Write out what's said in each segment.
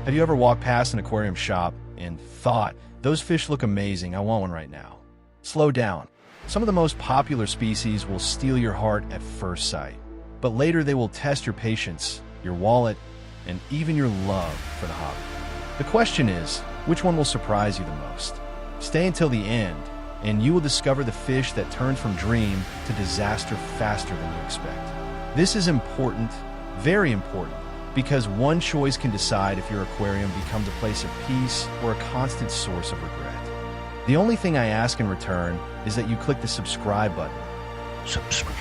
Have you ever walked past an aquarium shop and thought, those fish look amazing, I want one right now? Slow down. Some of the most popular species will steal your heart at first sight, but later they will test your patience, your wallet, and even your love for the hobby. The question is, which one will surprise you the most? Stay until the end, and you will discover the fish that turns from dream to disaster faster than you expect. This is important, very important, because one choice can decide if your aquarium becomes a place of peace or a constant source of regret. The only thing I ask in return is that you click the subscribe button. Subscribe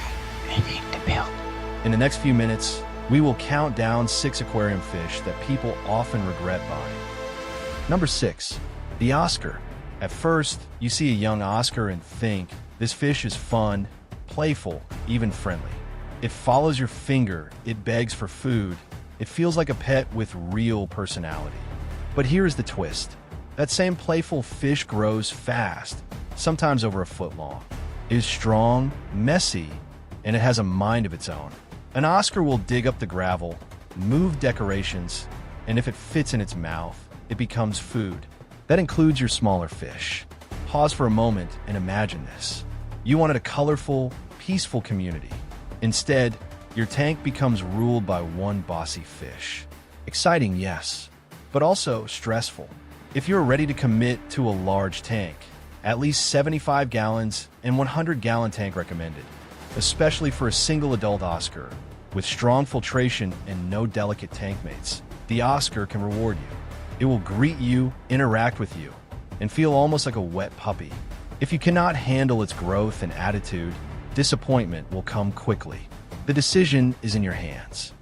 and hit the bell. In the next few minutes, we will count down 6 aquarium fish that people often regret buying. Number 6, the Oscar. At first, you see a young Oscar and think, this fish is fun, playful, even friendly. It follows your finger, it begs for food, it feels like a pet with real personality. But here's the twist. That same playful fish grows fast, sometimes over a foot long. It is strong, messy, and it has a mind of its own. An Oscar will dig up the gravel, move decorations, and if it fits in its mouth, it becomes food. That includes your smaller fish. Pause for a moment and imagine this. You wanted a colorful, peaceful community. Instead, your tank becomes ruled by one bossy fish. Exciting, yes, but also stressful. If you're ready to commit to a large tank, at least 75 gallons and 100-gallon tank recommended, especially for a single adult Oscar. With strong filtration and no delicate tank mates, the Oscar can reward you. It will greet you, interact with you, and feel almost like a wet puppy. If you cannot handle its growth and attitude, disappointment will come quickly. The decision is in your hands.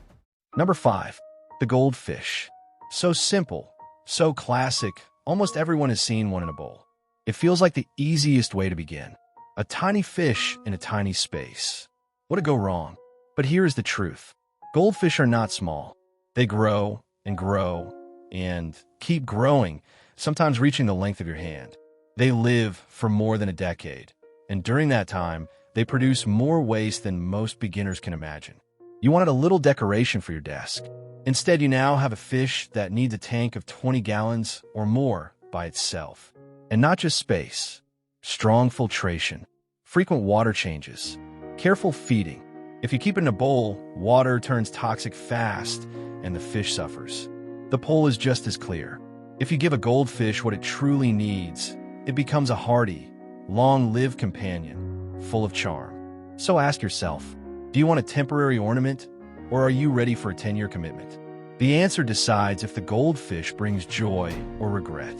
Number 5, the Goldfish. So simple, so classic, almost everyone has seen one in a bowl. It feels like the easiest way to begin. A tiny fish in a tiny space. What could go wrong? But here is the truth. Goldfish are not small. They grow and grow and keep growing, sometimes reaching the length of your hand. They live for more than a decade, and during that time, they produce more waste than most beginners can imagine. You wanted a little decoration for your desk. Instead, you now have a fish that needs a tank of 20 gallons or more by itself. And not just space. Strong filtration, frequent water changes, careful feeding. If you keep it in a bowl, water turns toxic fast and the fish suffers. The poll is just as clear. If you give a goldfish what it truly needs, it becomes a hardy, long-lived companion, full of charm. So ask yourself, do you want a temporary ornament, or are you ready for a 10-year commitment? The answer decides if the goldfish brings joy or regret.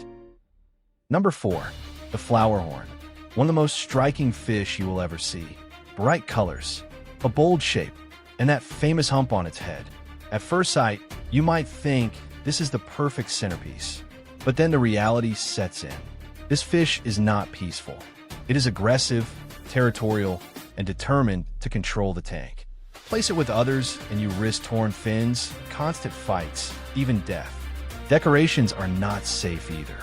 Number 4, the flowerhorn. One of the most striking fish you will ever see. Bright colors, a bold shape, and that famous hump on its head. At first sight, you might think this is the perfect centerpiece. But then the reality sets in. This fish is not peaceful. It is aggressive, territorial, and determined to control the tank. Place it with others and you risk torn fins, constant fights, even death. Decorations are not safe either.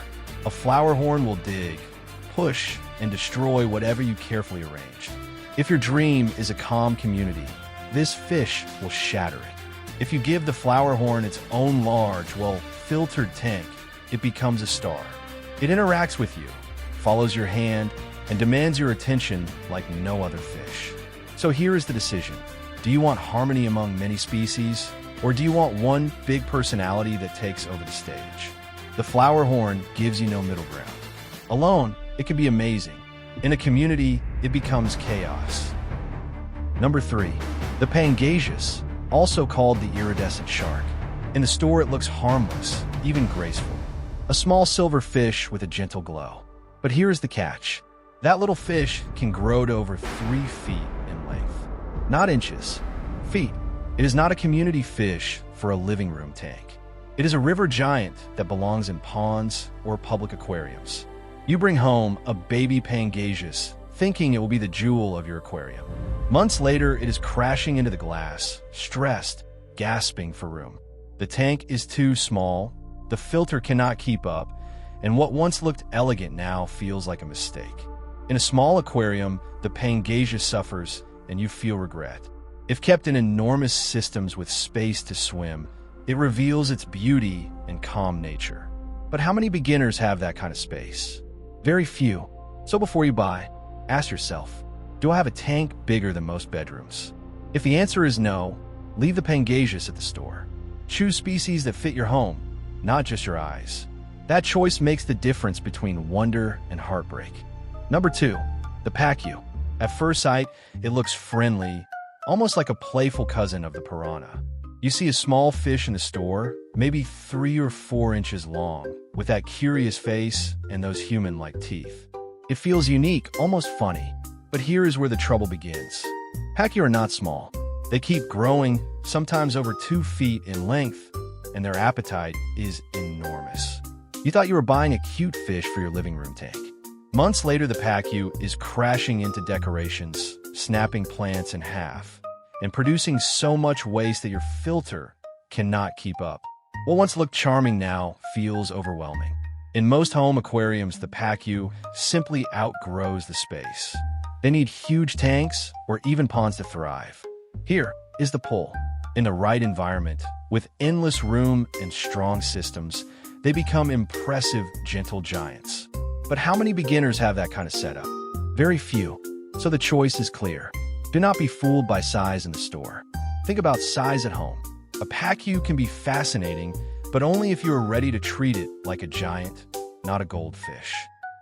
A flowerhorn will dig, push, and destroy whatever you carefully arranged. If your dream is a calm community, this fish will shatter it. If you give the flowerhorn its own large, filtered tank, it becomes a star. It interacts with you, follows your hand, and demands your attention like no other fish. So here is the decision. Do you want harmony among many species, or do you want one big personality that takes over the stage? The flowerhorn gives you no middle ground. Alone, it can be amazing. In a community, it becomes chaos. Number 3, the Pangasius, also called the iridescent shark. In the store, it looks harmless, even graceful. A small silver fish with a gentle glow. But here is the catch. That little fish can grow to over 3 feet in length. Not inches, feet. It is not a community fish for a living room tank. It is a river giant that belongs in ponds or public aquariums. You bring home a baby Pangasius, thinking it will be the jewel of your aquarium. Months later, it is crashing into the glass, stressed, gasping for room. The tank is too small, the filter cannot keep up, and what once looked elegant now feels like a mistake. In a small aquarium, the Pangasius suffers, and you feel regret. If kept in enormous systems with space to swim, It reveals its beauty and calm nature. But how many beginners have that kind of space? Very few. So before you buy, ask yourself, do I have a tank bigger than most bedrooms? If the answer is no, leave the Pangasius at the store. Choose species that fit your home, not just your eyes. That choice makes the difference between wonder and heartbreak. Number 2, the Pacu. At first sight, it looks friendly, almost like a playful cousin of the piranha. You see a small fish in the store, maybe 3 or 4 inches long, with that curious face and those human-like teeth. It feels unique, almost funny. But here is where the trouble begins. Pacu are not small. They keep growing, sometimes over 2 feet in length, and their appetite is enormous. You thought you were buying a cute fish for your living room tank. Months later, the Pacu is crashing into decorations, snapping plants in half, and producing so much waste that your filter cannot keep up. What once looked charming now feels overwhelming. In most home aquariums, the Pacu simply outgrows the space. They need huge tanks or even ponds to thrive. Here is the pull. In the right environment, with endless room and strong systems, they become impressive, gentle giants. But how many beginners have that kind of setup? Very few. So the choice is clear. Do not be fooled by size in the store. Think about size at home. A Pacu can be fascinating, but only if you are ready to treat it like a giant, not a goldfish.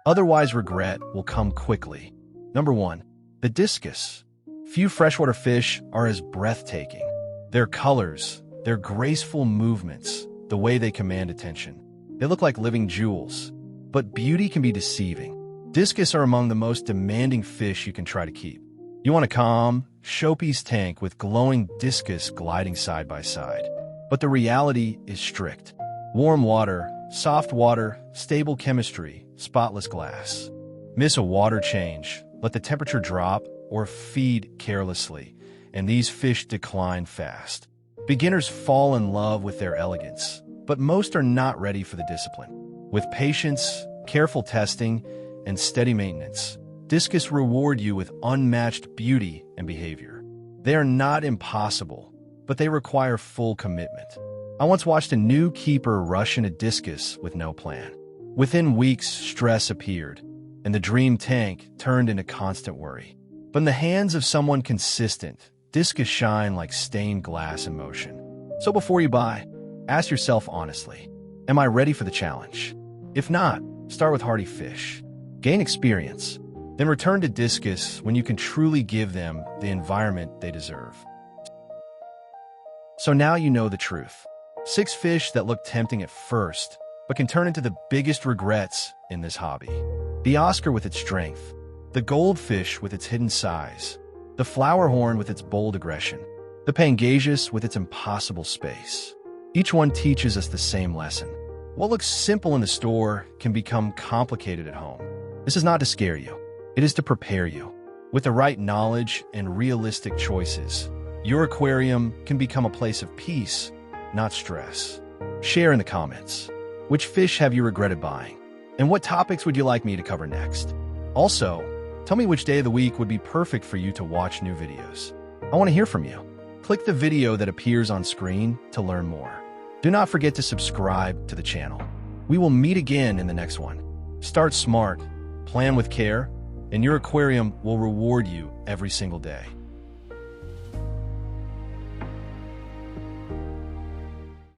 Otherwise, regret will come quickly. Number 1, the Discus. Few freshwater fish are as breathtaking. Their colors, their graceful movements, the way they command attention. They look like living jewels. But beauty can be deceiving. Discus are among the most demanding fish you can try to keep. You want a calm, showpiece tank with glowing Discus gliding side by side. But the reality is strict. Warm water, soft water, stable chemistry, spotless glass. Miss a water change, let the temperature drop, or feed carelessly, and these fish decline fast. Beginners fall in love with their elegance, but most are not ready for the discipline. With patience, careful testing, and steady maintenance, Discus reward you with unmatched beauty and behavior. They are not impossible, but they require full commitment. I once watched a new keeper rush into Discus with no plan. Within weeks, stress appeared, and the dream tank turned into constant worry. But in the hands of someone consistent, Discus shine like stained glass in motion. So before you buy, ask yourself honestly, am I ready for the challenge? If not, start with hardy fish. Gain experience. Then return to Discus when you can truly give them the environment they deserve. So now you know the truth. 6 fish that look tempting at first, but can turn into the biggest regrets in this hobby. The Oscar with its strength, the Goldfish with its hidden size, the flowerhorn with its bold aggression, the Pangasius with its impossible space. Each one teaches us the same lesson. What looks simple in the store can become complicated at home. This is not to scare you. It is to prepare you. With the right knowledge and realistic choices, your aquarium can become a place of peace, not stress. Share in the comments. Which fish have you regretted buying? And what topics would you like me to cover next? Also, tell me which day of the week would be perfect for you to watch new videos. I want to hear from you. Click the video that appears on screen to learn more. Do not forget to subscribe to the channel. We will meet again in the next one. Start smart, plan with care, and your aquarium will reward you every single day.